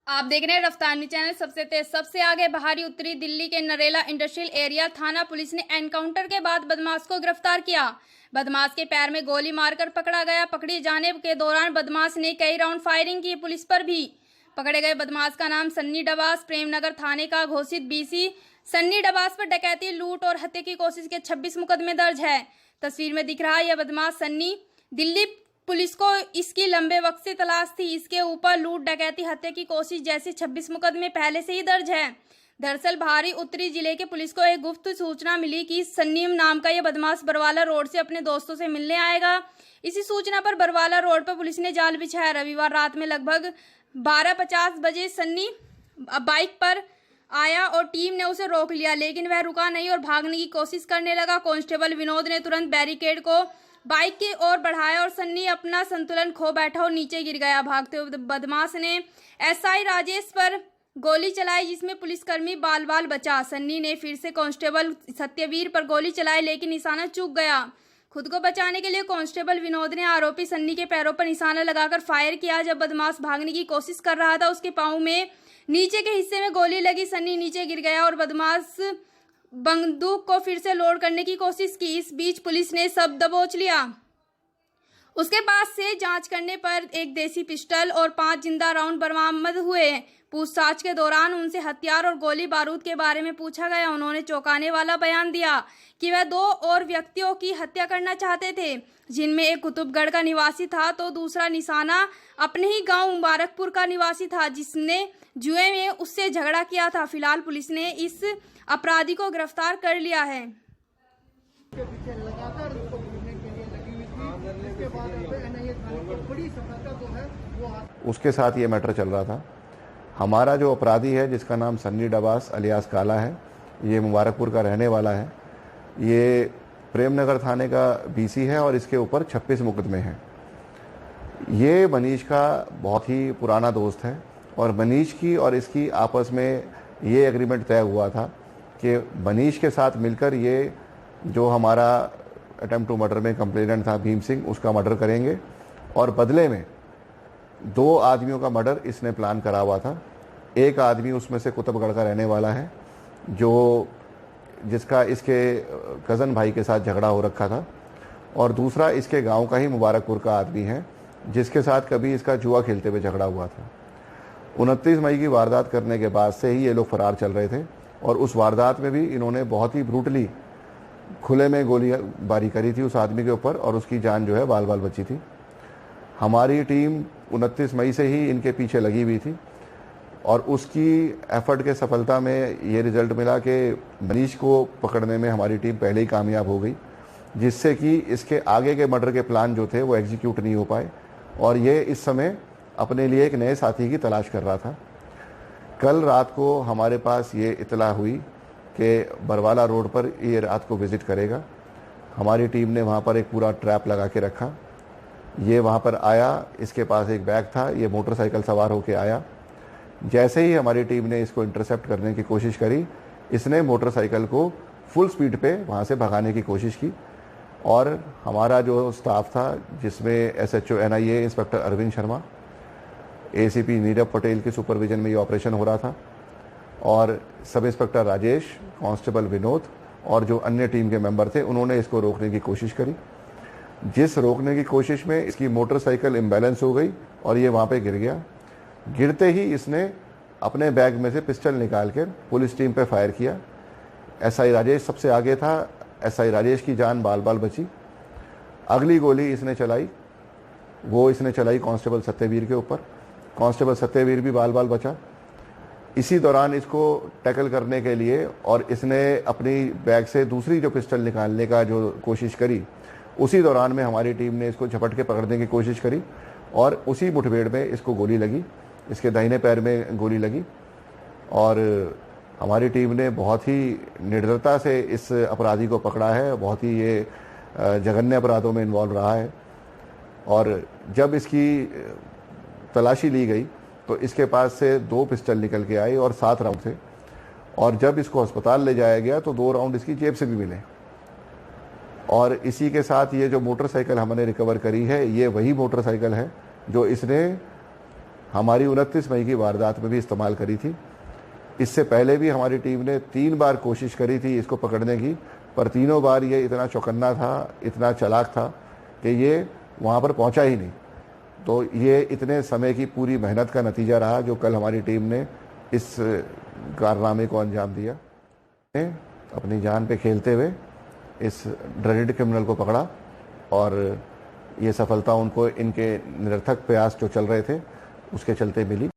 आप देख रहे हैं रफ्तार न्यूज चैनल। सबसे तेज सबसे आगे बाहरी उत्तरी दिल्ली के नरेला इंडस्ट्रियल एरिया थाना पुलिस ने एनकाउंटर के बाद बदमाश को गिरफ्तार किया। बदमाश के पैर में गोली मारकर पकड़ा गया। पकड़े जाने के दौरान बदमाश ने कई राउंड फायरिंग की। पुलिस पर भी पकड़े गए बदमाश का नाम सन्नी डबास प्रेमनगर थाने का घोषित बीसी। सन्नी डबास पर डकैती, लूट और हत्या की कोशिश के 26 मुकदमे दर्ज है। तस्वीर में दिख रहा है यह बदमाश सन्नी। दिल्ली पुलिस को इसकी लंबे वक्त से तलाश थी। इसके ऊपर लूट, डकैती, हत्या की कोशिश जैसे 26 मुकदमे पहले से ही दर्ज है। दरअसल बाहरी उत्तरी जिले के पुलिस को एक गुप्त सूचना मिली कि सन्नी नाम का यह बदमाश बरवाला रोड से अपने दोस्तों से मिलने आएगा। इसी सूचना पर बरवाला रोड पर पुलिस ने जाल बिछाया। रविवार रात में लगभग 12:50 बजे सन्नी बाइक पर आया और टीम ने उसे रोक लिया, लेकिन वह रुका नहीं और भागने की कोशिश करने लगा। कांस्टेबल विनोद ने तुरंत बैरिकेड को बाइक की ओर बढ़ाया और सन्नी अपना संतुलन खो बैठा और नीचे गिर गया। भागते हुए बदमाश ने एसआई राजेश पर गोली चलाई, जिसमें पुलिसकर्मी बाल बाल बचा। सन्नी ने फिर से कांस्टेबल सत्यवीर पर गोली चलाई, लेकिन निशाना चूक गया। खुद को बचाने के लिए कांस्टेबल विनोद ने आरोपी सन्नी के पैरों पर निशाना लगाकर फायर किया। जब बदमाश भागने की कोशिश कर रहा था, उसके पांव में नीचे के हिस्से में गोली लगी। सन्नी नीचे गिर गया और बदमाश बंदूक को फिर से लोड करने की कोशिश की। इस बीच पुलिस ने सब दबोच लिया। उसके पास से जांच करने पर एक देसी पिस्टल और 5 जिंदा राउंड बरामद हुए। पूछताछ के दौरान उनसे हथियार और गोली बारूद के बारे में पूछा गया। उन्होंने चौंकाने वाला बयान दिया कि वह 2 और व्यक्तियों की हत्या करना चाहते थे, जिनमें एक कुतुबगढ़ का निवासी था तो दूसरा निशाना अपने ही गांव मुबारकपुर का निवासी था, जिसने जुए में उससे झगड़ा किया था। फिलहाल पुलिस ने इस अपराधी को गिरफ्तार कर लिया है। उसके साथ ये मैटर चल रहा था। हमारा जो अपराधी है, जिसका नाम सन्नी डबास अलियास काला है, ये मुबारकपुर का रहने वाला है। ये प्रेमनगर थाने का बीसी है और इसके ऊपर 26 मुकदमे हैं। ये मनीष का बहुत ही पुराना दोस्त है और मनीष की और इसकी आपस में ये एग्रीमेंट तय हुआ था कि मनीष के साथ मिलकर ये जो हमारा अटेम्प्ट टू मर्डर में कंप्लेनेंट था भीम सिंह, उसका मर्डर करेंगे और बदले में 2 आदमियों का मर्डर इसने प्लान करा हुआ था। एक आदमी उसमें से कुतुबगढ़ का रहने वाला है, जिसका इसके कज़न भाई के साथ झगड़ा हो रखा था, और दूसरा इसके गांव का ही मुबारकपुर का आदमी है, जिसके साथ कभी इसका जुआ खेलते हुए झगड़ा हुआ था। 29 मई की वारदात करने के बाद से ही ये लोग फरार चल रहे थे और उस वारदात में भी इन्होंने बहुत ही ब्रूटली खुले में गोलीबारी करी थी उस आदमी के ऊपर और उसकी जान जो है बाल बाल बची थी। हमारी टीम 29 मई से ही इनके पीछे लगी हुई थी और उसकी एफर्ट के सफलता में ये रिजल्ट मिला कि मनीष को पकड़ने में हमारी टीम पहले ही कामयाब हो गई, जिससे कि इसके आगे के मर्डर के प्लान जो थे वो एग्जीक्यूट नहीं हो पाए और ये इस समय अपने लिए एक नए साथी की तलाश कर रहा था। कल रात को हमारे पास ये इतला हुई कि बरवाला रोड पर ये रात को विज़िट करेगा। हमारी टीम ने वहाँ पर एक पूरा ट्रैप लगा के रखा। ये वहाँ पर आया, इसके पास एक बैग था, ये मोटरसाइकिल सवार होके आया। जैसे ही हमारी टीम ने इसको इंटरसेप्ट करने की कोशिश करी, इसने मोटरसाइकिल को फुल स्पीड पे वहाँ से भगाने की कोशिश की और हमारा जो स्टाफ था, जिसमें SHO NIA inspector Arvind Sharma, ACP Nirav Patel के सुपरविजन में ये ऑपरेशन हो रहा था और sub inspector Rajesh, constable Vinod और जो अन्य टीम के मेंबर थे, उन्होंने इसको रोकने की कोशिश करी। जिस रोकने की कोशिश में इसकी मोटरसाइकिल इम्बैलेंस हो गई और ये वहाँ पे गिर गया। गिरते ही इसने अपने बैग में से पिस्टल निकाल कर पुलिस टीम पे फायर किया। SI राजेश सबसे आगे था, SI राजेश की जान बाल बाल बची। अगली गोली इसने चलाई, वो इसने चलाई कांस्टेबल सत्यवीर के ऊपर। कांस्टेबल सत्यवीर भी बाल बाल बचा। इसी दौरान इसको टैकल करने के लिए और इसने अपनी बैग से दूसरी जो पिस्टल निकालने का जो कोशिश करी, उसी दौरान में हमारी टीम ने इसको झपट के पकड़ने की कोशिश करी और उसी मुठभेड़ में इसको गोली लगी, इसके दाहिने पैर में गोली लगी और हमारी टीम ने बहुत ही निर्दयता से इस अपराधी को पकड़ा है। बहुत ही ये जघन्य अपराधों में इन्वॉल्व रहा है और जब इसकी तलाशी ली गई तो इसके पास से 2 पिस्टल निकल के आए और 7 राउंड थे और जब इसको अस्पताल ले जाया गया तो 2 राउंड इसकी जेब से भी मिले। और इसी के साथ ये जो मोटरसाइकिल हमने रिकवर करी है, ये वही मोटरसाइकिल है जो इसने हमारी 29 मई की वारदात में भी इस्तेमाल करी थी। इससे पहले भी हमारी टीम ने 3 बार कोशिश करी थी इसको पकड़ने की, पर तीनों बार ये इतना चौकन्ना था, इतना चालाक था कि ये वहाँ पर पहुँचा ही नहीं। तो ये इतने समय की पूरी मेहनत का नतीजा रहा जो कल हमारी टीम ने इस कारनामे को अंजाम दिया। अपनी जान पे खेलते हुए इस ड्रग्ड क्रिमिनल को पकड़ा और ये सफलता उनको इनके निरर्थक प्रयास जो चल रहे थे उसके चलते मिली।